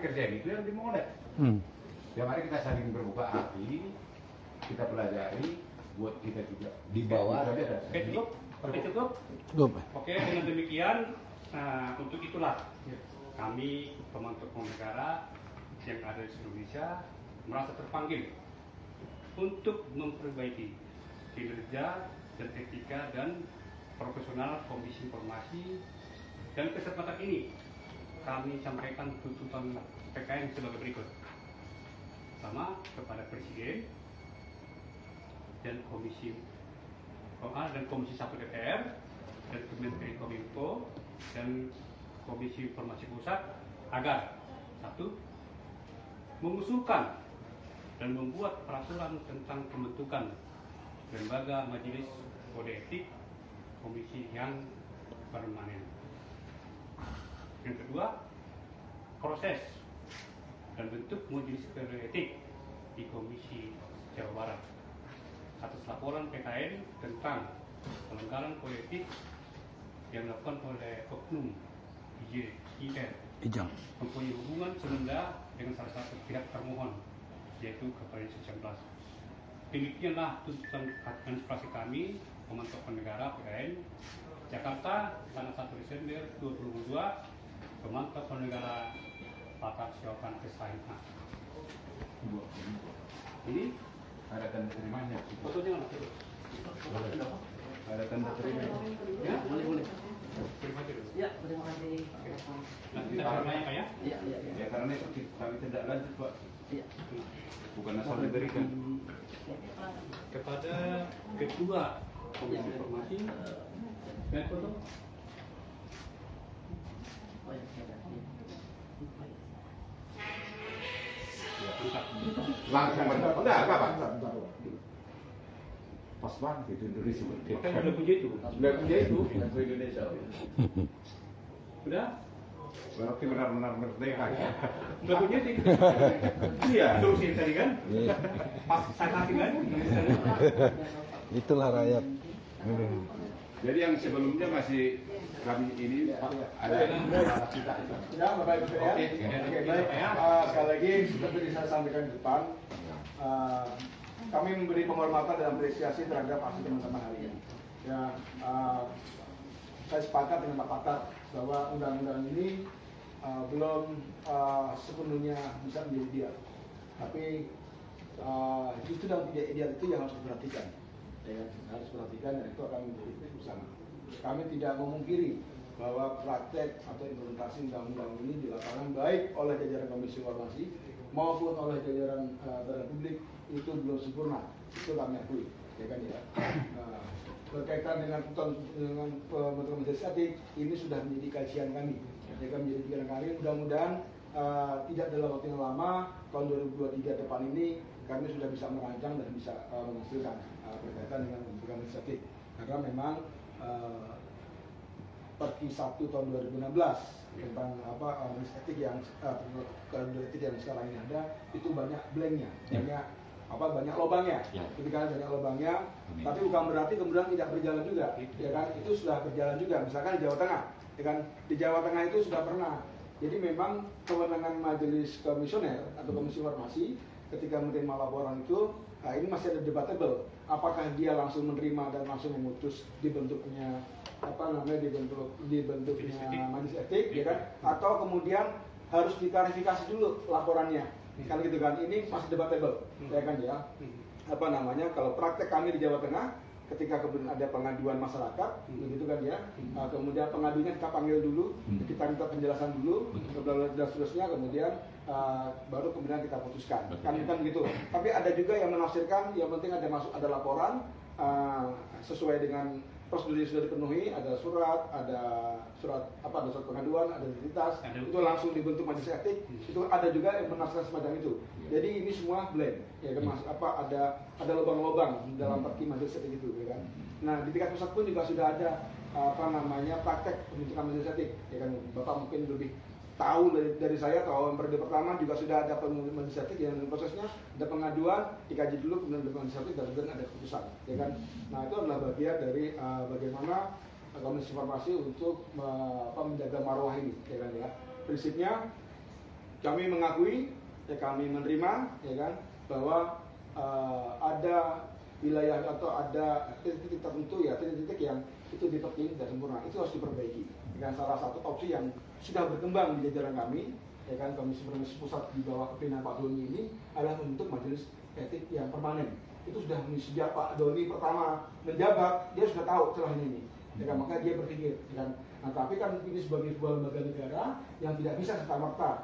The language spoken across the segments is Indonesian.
kerjain itu yang dimulai. Ya mari kita saling berbuka hati, kita pelajari, buat kita juga di bawah. Oke, cukup? Oke, cukup? Cukup. Oke, dengan demikian, untuk itulah kami pemantau negara yang ada di Indonesia merasa terpanggil untuk memperbaiki kinerja dan etika dan profesional Komisi Informasi. Dan kesempatan ini kami sampaikan tuntutan PKN sebagai berikut. Pertama, kepada Presiden dan Komisi 1 DPR dan Kementerian Kominfo dan Komisi Informasi Pusat agar satu, mengusulkan dan membuat peraturan tentang pembentukan lembaga majelis kode etik komisi yang permanen. Yang kedua, proses dan bentuk majelis kode etik di Komisi Jawa Barat atas laporan PKN tentang pelanggaran kode etik yang dilakukan oleh oknum IJR mempunyai hubungan senada dengan salah satu pihak termohon, yaitu Kepada 19. Demikianlah tuntutan administrasi kami, pemantau negara PKN Jakarta, tanggal 1 Desember 2022, pemantau negara Pakar Siapan SHMH. Ini ada tanda terimanya. fotonya mana? Ada tanda terima. Ya, boleh. Terima kasih. Ya, terima kasih. Nanti kita namanya Pak ya? Iya. Ya karena itu kami tidak lanjut Pak. Iya. Bukan asal diberikan. Kepada Ketua Komisi Informasi dan foto. Oh ya, Langsung bentar. Udah apa? Pas banget itu Indonesia merdeka. Kan udah punya itu. Sudah punya itu Indonesia. Udah? Berarti benar-benar merdeka ya. Udah punya itu. Iya, solusi tadi kan? Pas saya kasih kan? Itulah rakyat. Jadi yang sebelumnya masih kami ini ada. Ya, Bapak Ibu sekalian. Oke, baik. Sekali lagi seperti saya sampaikan di depan, kami memberi penghormatan dan apresiasi terhadap aksi teman-teman hari ini. Ya, saya sepakat dengan Pak Pakar bahwa undang-undang ini belum sepenuhnya bisa menjadi ideal. Tapi justru dalam tidak ideal itu yang harus diperhatikan. Ya, harus perhatikan dan itu akan menjadi bersama. Kami tidak memungkiri bahwa praktek atau implementasi undang-undang ini di lapangan baik oleh jajaran Komisi Informasi maupun oleh jajaran badan publik itu belum sempurna. Itu kami akui, ya kan ya. Berkaitan dengan pembentukan majelis etik ini sudah menjadi kajian kami, ya kan, menjadi pikiran kami. Mudah-mudahan tidak dalam waktu yang lama, tahun 2023 depan ini kami sudah bisa merancang dan bisa menghasilkan berkaitan dengan pembentukan majelis etik. Karena memang Perki 1 tahun 2016 tentang majelis etik yang etik yang sekarang ini ada itu banyak blanknya, banyak lubangnya. Ketika banyak lubangnya, tapi bukan berarti kemudian tidak berjalan juga, ya kan? Itu sudah berjalan juga. Misalkan di Jawa Tengah, ya kan? Di Jawa Tengah itu sudah pernah. Jadi memang kewenangan majelis komisioner atau komisi informasi ketika menerima laporan itu, ini masih ada debatable. Apakah dia langsung menerima dan langsung memutus dibentuknya dibentuknya majelis etik, ya kan? Atau kemudian harus diklarifikasi dulu laporannya, kan gitu kan? Ini masih debatable, ya kan ya? Kalau praktek kami di Jawa Tengah, ketika kemudian ada pengaduan masyarakat, begitu kan ya? Kemudian pengadunya kita panggil dulu, kita minta penjelasan dulu, dan seterusnya, kemudian baru kemudian kita putuskan, kan begitu. Tapi ada juga yang menafsirkan, yang penting ada laporan sesuai dengan prosedur yang sudah dipenuhi, ada surat pengaduan, ada identitas, itu langsung dibentuk majelis etik. Itu ada juga yang menafsirkan semacam itu. Jadi ini semua blend, ya kan? Ada lubang-lubang dalam perki majelis etik itu, ya kan? Nah, di tingkat pusat pun juga sudah ada praktek pembentukan majelis etik, ya kan? Bapak mungkin lebih tahu dari saya, tahun periode pertama juga sudah ada majelis etik yang prosesnya ada pengaduan, dikaji dulu, kemudian ada majelis etik dan kemudian ada keputusan, ya kan? Nah, itu adalah bagian dari bagaimana Komisi Informasi untuk menjaga marwah ini, ya kan ya. Prinsipnya kami mengakui, ya kami menerima, ya kan, bahwa ada wilayah atau ada titik-titik tertentu ya, titik-titik yang itu diperkirakan tidak sempurna, itu harus diperbaiki. Dengan salah satu opsi yang sudah berkembang di jajaran kami, ya kan, Komisi Informasi Pusat di bawah kepemimpinan Pak Doni ini adalah membentuk majelis etik yang permanen. Itu sudah sejak Pak Doni pertama menjabat, dia sudah tahu celah ini, ya kan, maka dia berpikir, ya kan. Nah, tapi kan ini sebagai sebuah lembaga negara yang tidak bisa serta-merta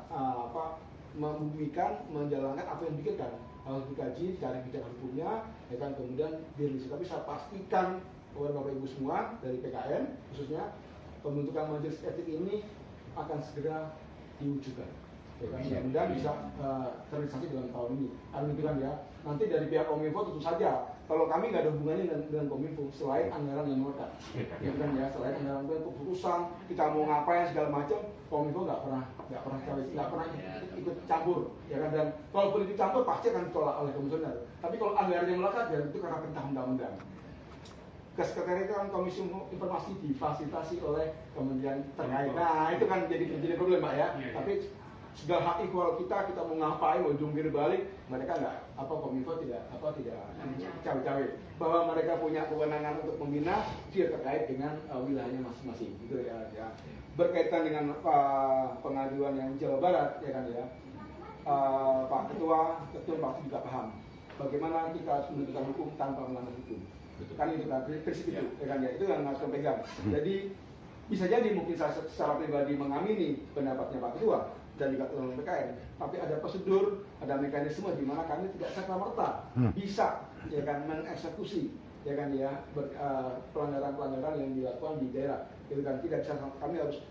membumikan, menjalankan apa yang dipikirkan, harus dikaji, cari bicara hukumnya, ya kan, kemudian dirilis. Tapi saya pastikan kepada Bapak Ibu semua dari PKN khususnya, pembentukan majelis etik ini akan segera diwujudkan. Ya kan, mudah-mudahan bisa terrealisasi dalam tahun ini. Alhamdulillah ya. Nanti dari pihak Kominfo tentu saja, kalau kami nggak ada hubungannya dengan Kominfo selain anggaran yang melekat, ya kan ya, selain anggaran keputusan kita mau ngapain segala macam, Kominfo nggak pernah ikut campur, ya kan. Dan kalau politik campur pasti akan ditolak oleh komisioner. Tapi kalau anggaran yang melekat ya itu karena perintah undang-undang. Kesekretariatan Komisi Informasi difasilitasi oleh kementerian terkait. Nah itu kan jadi problem Pak ya. Tapi sudah hak equal kita mau ngapain, mau jungkir balik, mereka nggak, Kominfo tidak cawe-cawe bahwa mereka punya kewenangan untuk membina, dia terkait dengan wilayahnya masing-masing, gitu ya. Berkaitan dengan pengaduan yang Jawa Barat, ya kan ya, Pak Ketua pasti juga paham bagaimana kita harus menegakkan hukum tanpa melanggar hukum. Kan itu kan prinsip itu, ya kan ya, itu yang harus dipegang. Jadi bisa jadi mungkin saya secara pribadi mengamini pendapatnya Pak Ketua dan juga teman PKN, tapi ada prosedur, ada mekanisme di mana kami tidak serta-merta bisa, ya kan, mengeksekusi, ya kan ya, pelanggaran-pelanggaran yang dilakukan di daerah. Itu kan tidak bisa, kami harus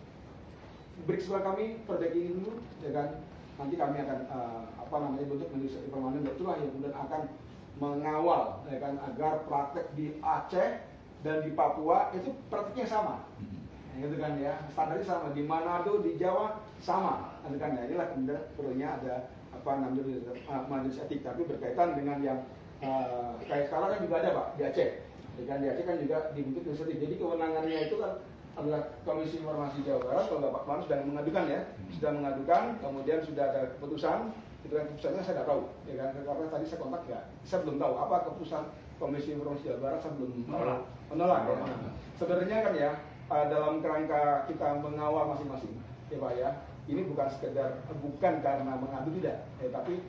break sebelah kami, perbaiki ini dulu, ya kan. Nanti kami akan bentuk majelis etik permanen, itulah yang kemudian akan mengawal, ya kan, agar praktek di Aceh dan di Papua itu praktiknya sama. Gitu kan ya, standarnya sama, di Manado, di Jawa sama, gitu kan ya. Inilah kemudian perlunya ada majelis etik, tapi berkaitan dengan yang kayak sekarang kan juga ada Pak di Aceh, ya kan, di Aceh kan juga dibentuk majelis etik. Jadi kewenangannya itu kan adalah Komisi Informasi Jawa Barat. Kalau Pak Manus sudah mengadukan ya, sudah mengadukan, kemudian sudah ada keputusan, itu kan keputusannya saya tidak tahu, ya kan, karena tadi saya kontak ya, saya belum tahu apa keputusan Komisi Informasi Jawa Barat, saya belum menolak ya. Sebenarnya kan ya, dalam kerangka kita mengawal masing-masing, ya Pak ya, ini bukan karena mengadu tidak, ya, tapi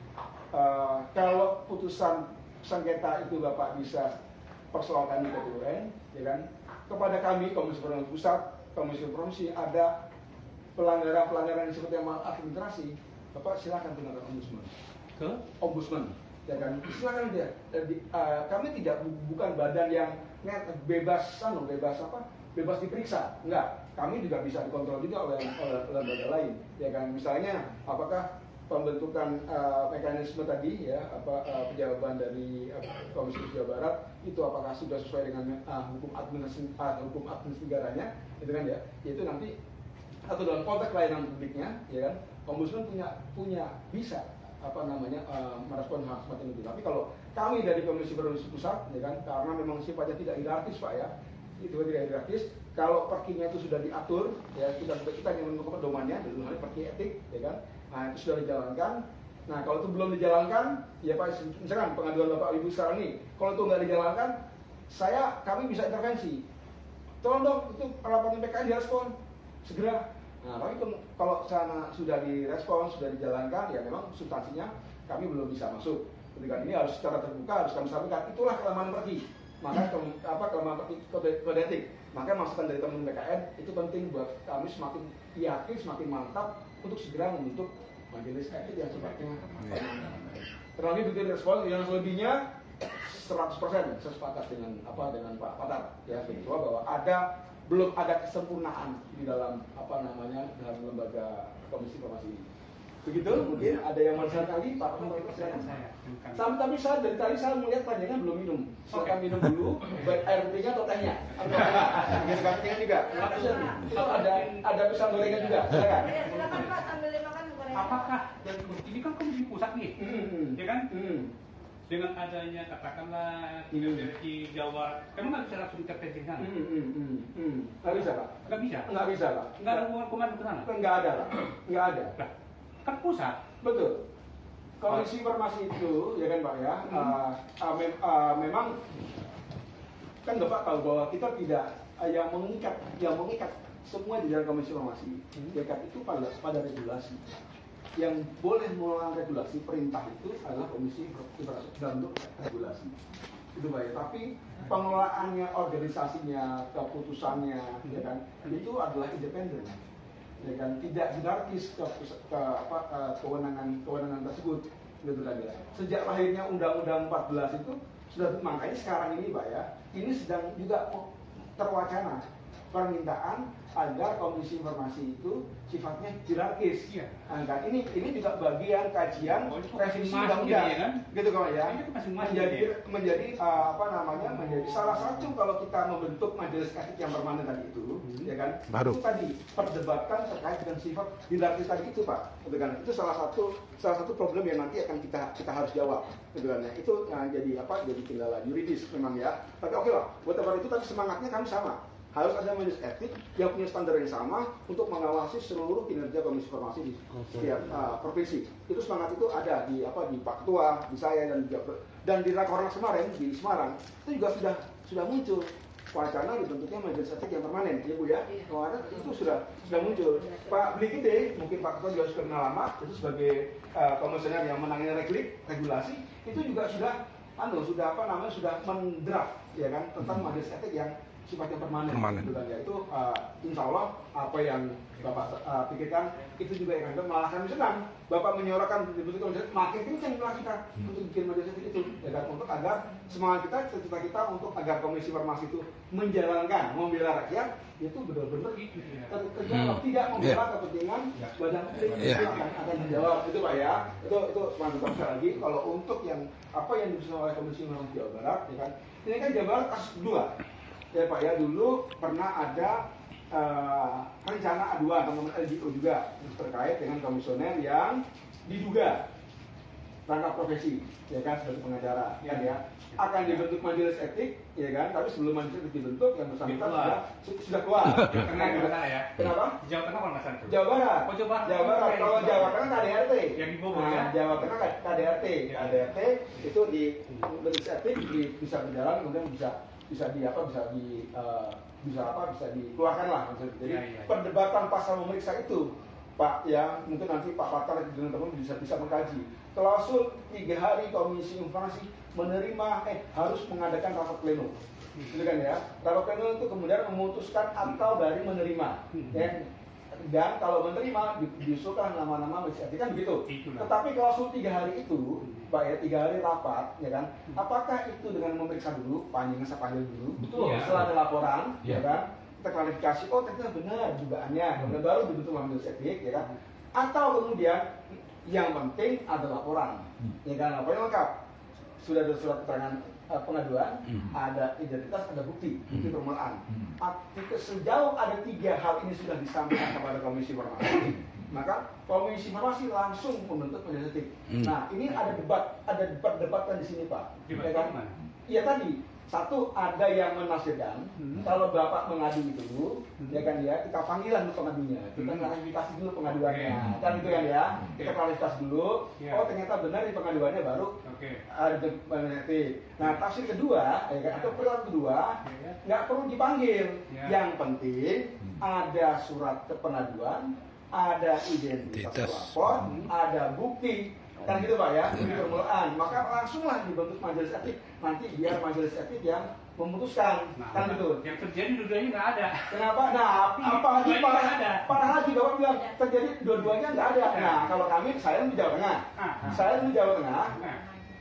kalau putusan sengketa itu Bapak bisa persoalkan di PT UN, ya kan, kepada kami Komisi Informasi Pusat, Komisi Informasi ada pelanggaran-pelanggaran yang seperti maladministrasi, Bapak silakan gunakan ombudsman, ya kan, silakan dia. Kami tidak bukan badan yang bebas diperiksa, enggak. Kami juga bisa dikontrol juga oleh lembaga lain, ya kan. Misalnya apakah pembentukan mekanisme tadi ya, pejabat dari Komisi Jawa Barat itu apakah sudah sesuai dengan hukum administrasi negaranya, itu kan ya. Itu nanti atau dalam konteks pelayanan publiknya, ya kan. Ombudsman punya bisa merespon hal semacam itu. Tapi kalau kami dari Komisi Informasi Pusat, ya kan, karena memang sifatnya tidak hierarkis Pak ya, itu tidak hierarkis. Kalau perkinya itu sudah diatur, ya kita yang menentukan pedomannya, dalam hal perki etik, ya kan. Nah itu sudah dijalankan. Nah kalau itu belum dijalankan, ya Pak, misalkan pengaduan Bapak Ibu sekarang ini, kalau itu nggak dijalankan, kami bisa intervensi. Tolong dong itu rapat PKN direspon segera. Nah tapi kalau sana sudah direspon, sudah dijalankan, ya memang substansinya kami belum bisa masuk. Ketika ini harus secara terbuka, harus kami sampaikan. Itulah kelemahan perki. Maka kelemahan perki kode etik. Maka masukan dari teman PKN itu penting buat kami semakin yakin, semakin mantap untuk segera membentuk majelis etik yang sifatnya terlalu begitu respon. Yang selebihnya 100% saya sepakat dengan Pak Patar ya, Ketua, bahwa belum ada kesempurnaan di dalam dalam lembaga Komisi Informasi. Begitu, mungkin ada yang mau disampaikan lagi, Pak. Tapi saya dari tadi saya melihat panjangnya belum minum. Silakan minum dulu, baik air putihnya atau tehnya. Gitu kan, tehnya juga. Itu ada pisang gorengan juga. Silakan. Silakan Pak, sambil dimakan gorengan. Apakah ini kan Komisi Pusat nih, ya kan? Dengan adanya katakanlah di Jawa, memang nggak bisa langsung intervensi sana. Nggak bisa Pak. Nggak bisa. Nggak bisa Pak. Nggak ada hubungan komando ke sana. Nggak ada Pak. Nggak ada. Nah, kan pusat. Betul. Komisi informasi itu, ya kan Pak ya, memang kan Bapak tahu bahwa kita tidak yang mengikat semua di dalam komisi informasi. Ya kan itu pada regulasi. Yang boleh mengeluarkan regulasi perintah itu adalah komisi informasi dalam bentuk regulasi. Itu Pak ya. Tapi pengelolaannya, organisasinya, keputusannya, ya kan, itu adalah independen. Ya kan, tidak hierarkis kewenangan tersebut, gitu kan ya. Sejak lahirnya Undang-Undang 14 itu sudah, makanya sekarang ini Pak ya, ini sedang juga terwacana permintaan agar komisi informasi itu sifatnya hierarkis. Iya. Nah, kan ini juga bagian kajian itu revisi masing-masing undang-undang, gitu ya, kan? gitu kan ya. Itu masing-masing Menjadi menjadi salah satu kalau kita membentuk majelis etik yang permanen tadi itu, ya kan? Baru. Itu tadi perdebatkan terkait dengan sifat hierarkis tadi itu Pak, gitu kan? Itu salah satu problem yang nanti akan kita harus jawab, gitu kan ya. Itu jadi kendala yuridis memang ya. Tapi oke lah, buat apa itu tapi semangatnya kami sama. Harus ada majelis etik yang punya standar yang sama untuk mengawasi seluruh kinerja komisi informasi di setiap provinsi. Itu semangat itu ada di Pak Ketua, di saya dan di Rakornas kemarin di Semarang itu juga sudah muncul wacana dibentuknya majelis etik yang permanen, ya Bu ya. Kemarin itu sudah muncul. Pak Blikide, mungkin Pak Ketua juga sudah kenal lama, itu sebagai komisioner yang menangani regulasi, itu juga sudah mendraft ya kan tentang majelis etik yang sifatnya permanen. Gitu kan, ya. Itu insya Allah apa yang Bapak pikirkan itu juga yang malah kami senang. Bapak menyuarakan dibentuk majelis makin kencang kita untuk bikin majelis itu, ya kan, untuk agar semangat kita, cita kita untuk agar komisi informasi itu menjalankan, membela rakyat itu benar-benar terjawab, tidak membela kepentingan badan publik itu akan dijawab, itu Pak ya. Itu semangat kita sekali lagi. Kalau untuk yang apa yang disusun oleh Komisi Informasi Jawa Barat, ya kan, ini kan Jawa Barat kasus kedua. Ya Pak ya, dulu pernah ada rencana aduan teman-teman LGO juga terkait dengan komisioner yang diduga rangkap profesi, ya kan, sebagai pengacara, kan ya, akan dibentuk majelis etik, ya kan, tapi sebelum majelis etik dibentuk yang bersangkutan sudah keluar. Ya. Kenapa? Jawa Tengah kalau nggak salah. Jawa Barat. Oh, Jawa Barat. Jawa Barat. Kalau Jawa Tengah KDRT. Yang di Bogor ya. Jawa Tengah KDRT. KDRT itu di majelis etik bisa berjalan, kemudian bisa dikeluarkan lah. Jadi perdebatan pasal memeriksa itu Pak ya, mungkin nanti Pak Pakar dan teman-teman bisa mengkaji. Klausul 3 hari komisi informasi menerima harus mengadakan rapat pleno. Gitu kan ya. Rapat pleno itu kemudian memutuskan atau dari menerima. Ya. Dan kalau menerima diusulkan nama-nama majelis etik kan begitu. Tetapi klausul 3 hari itu, Pak ya, 3 hari rapat, ya kan? Apakah itu dengan memeriksa dulu, panjang panggil dulu, Betul. Setelah ada laporan, ya kan? Kita klarifikasi, oh ternyata benar dugaannya, kemudian baru dibentuk majelis etik, ya kan? Atau kemudian yang penting ada laporan, ya kan? Laporan lengkap, sudah ada surat keterangan pengaduan, ada identitas, ada bukti permulaan. Sejauh ada 3 hal ini sudah disampaikan kepada Komisi Informasi, maka Komisi Informasi langsung membentuk majelis etik. Nah, ini ada debat-debatan di sini Pak. Ya kan? Iya tadi. Satu, ada yang menafsirkan, kalau Bapak mengadu itu, ya kan ya, kita panggilan dulu pengadunya, kita klarifikasi dulu pengaduannya, kan itu kan ya, kita klarifikasi dulu, oh ternyata benar di pengaduannya baru ada peneliti. Nah, tafsir kedua, ya kan, atau perilaku kedua, nggak perlu dipanggil, yang penting ada surat pengaduan, ada identitas pelapor, ada bukti. Kan gitu Pak ya, ini permulaan. Maka langsunglah dibentuk majelis etik. Nanti biar majelis etik yang memutuskan. Kan gitu. Yang terjadi dua-duanya nggak ada. Kenapa? Nah, apalagi parah lagi Bapak bilang terjadi dua-duanya nggak ada. Nah, kalau saya di Jawa Tengah. Saya di Jawa Tengah.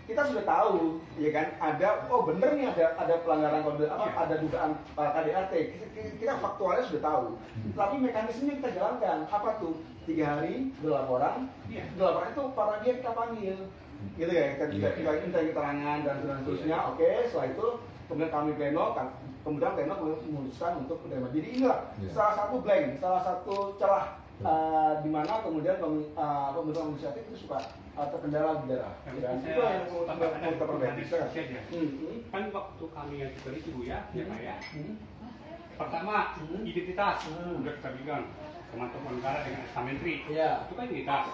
Kita sudah tahu, ya kan, bener nih ada pelanggaran kode ada dugaan KDRT. Kita faktualnya sudah tahu. Tapi mekanismenya kita jalankan. Apa tuh? 3 hari berlaporan. Berlaporan itu para dia kita panggil. Gitu ya, kita minta keterangan dan seterusnya. Oke, setelah itu kemudian kami pleno, kemudian pleno memutuskan untuk menerima. Jadi inilah salah satu celah di mana kemudian pembentukan inisiatif itu suka terkendala di daerah. Dan itu yang mau kita perbaiki. Kan waktu kami yang juga itu Bu ya, ya Pak ya. Pertama, identitas udah kita bilang teman-teman negara dengan SK Menteri. Itu kan identitas.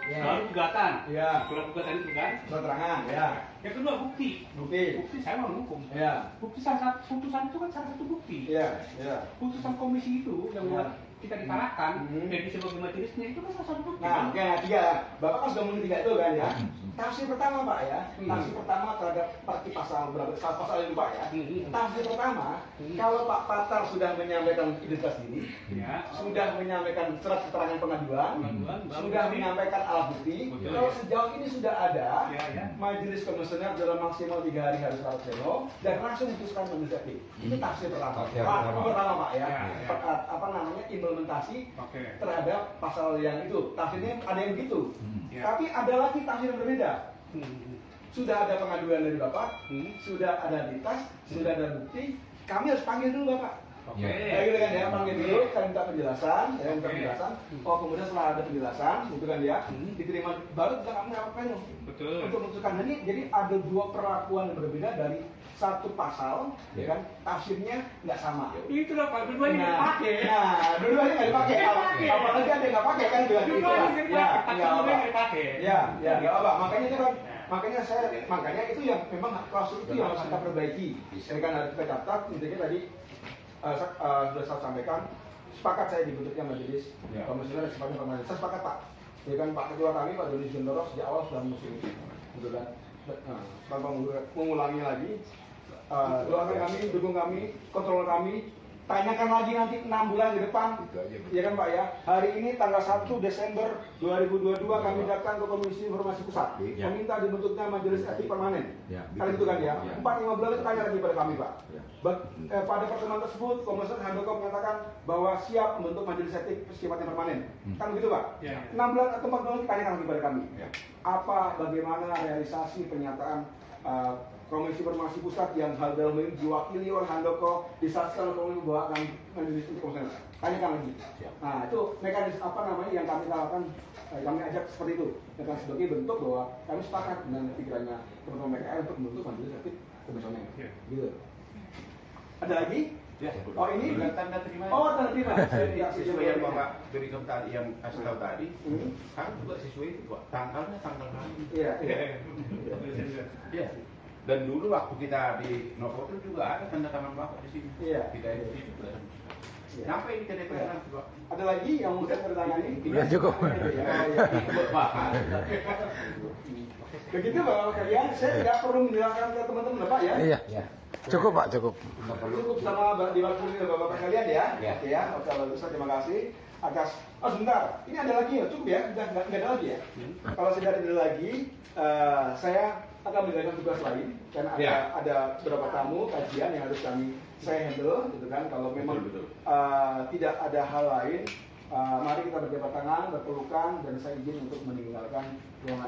Ya. Lalu gugatan. Ya. Surat gugatan itu kan. Keterangan, ya. Yang kedua bukti. Bukti. Bukti saya mau hukum. Ya. Bukti salah satu putusan itu kan salah satu bukti. Ya. Ya. Putusan komisi itu yang buat kita dikalahkan Hmm. sebagai majelisnya itu kan salah satu bukti. Nah, oke, yang ketiga, Bapak kan sudah mulai tiga itu kan ya. Tafsir pertama Pak ya, tafsir pertama terhadap pasal berapa? Pasal yang lupa ya. Tafsir pertama, kalau Pak Patar sudah menyampaikan identitas diri, Ya. sudah menyampaikan surat keterangan pengaduan, Baru sudah ini. menyampaikan alat bukti. Betul. Kalau sejauh ini sudah ada, Ya, ya. majelis komisioner dalam maksimal 3 hari harus rapat pleno dan langsung memutuskan majelis etik. Itu tafsir pertama. Tafsir Pak, pertama. pertama Pak ya, Ya, ya. apa namanya implementasi Oke. terhadap pasal yang itu. Tafsirnya ada yang begitu. Ya. Tapi ada lagi tafsir yang berbeda. Sudah ada pengaduan dari Bapak, sudah ada identitas, sudah ada bukti. Kami harus panggil dulu Bapak. Oke. Kayak gitu kan ya, panggil dulu, saya minta penjelasan, minta Oke. penjelasan. Oh kemudian setelah ada penjelasan, gitu kan ya, diterima baru kita kami rapat pleno Betul. untuk memutuskan. Jadi ada dua perlakuan yang berbeda dari satu pasal, ya kan? Tafsirnya nggak sama. Itu lah Pak, dua-duanya nggak dipakai. Dua-duanya nggak dipakai. Nggak dipakai. Apalagi ada yang nggak pakai kan juga gitu Dua-duanya lah. nggak dipakai. Tafsirnya nggak dipakai. Ya, nggak apa. Makanya itu kan, makanya itu yang memang klausul itu yang harus kita perbaiki. Ini kan harus kita catat. Intinya tadi sudah saya sampaikan. Sepakat saya dibentuknya majelis komisioner sifatnya permanen. Saya sepakat Pak. Ya kan Pak Ketua kami Pak Doni Jundoro sejak awal sudah mengusung itu, gitu kan. Tanpa mengulangi lagi. Doakan kami, dukung kami, kontrol kami, tanyakan lagi nanti 6 bulan ke depan, ya kan Pak ya. Hari ini tanggal 1 Desember 2022 kami datang ke Komisi Informasi Pusat, meminta dibentuknya Majelis Etik Permanen. Kali itu kan ya. 4-5 bulan itu tanya lagi pada kami Pak. Pada pertemuan tersebut, Komisioner Handoko menyatakan bahwa siap membentuk Majelis Etik sifatnya permanen. Kan begitu Pak? 6 bulan atau 4 bulan itu tanyakan lagi pada kami. Apa, bagaimana realisasi pernyataan Komisi Informasi Pusat yang hal dalam ini diwakili oleh Handoko disaksikan oleh Komisi bahwa akan majelis untuk komisioner. Tanyakan lagi. Nah itu mekanisme apa namanya yang kami lakukan, kami ajak seperti itu. Dan sebagai bentuk bahwa kami sepakat dengan pikirannya teman-teman PKR untuk membentuk majelis etik komisioner. Gitu. Ada lagi? Ya, Oh ini? tanda terima. Oh tanda terima. Sesuai yang Bapak berikan tadi, yang kasih tahu tadi, kan juga sesuai itu Pak. Tanggalnya tanggal lain. Iya. Iya. Dan dulu waktu kita di Novotel juga ada tanda tangan Bapak di sini. Iya. Kita itu juga. Iya. Kenapa ini tidak pernah Pak? Ada lagi yang mau saya tertangani? Udah cukup. Begitu Bapak kalian, saya tidak perlu menjelaskan ke teman-teman Bapak ya. Iya. Cukup Pak, cukup. Cukup sama diwakili oleh Bapak kalian ya. Oke ya, oke bagus, terima kasih. Atas, sebentar, ini ada lagi ya, cukup ya, nggak ada lagi ya. Kalau sudah ada lagi, saya akan menjalankan tugas lain dan ada beberapa tamu kajian yang harus saya handle, gitu kan. Kalau memang tidak ada hal lain, mari kita berjabat tangan, berpelukan, dan saya izin untuk meninggalkan ruangan.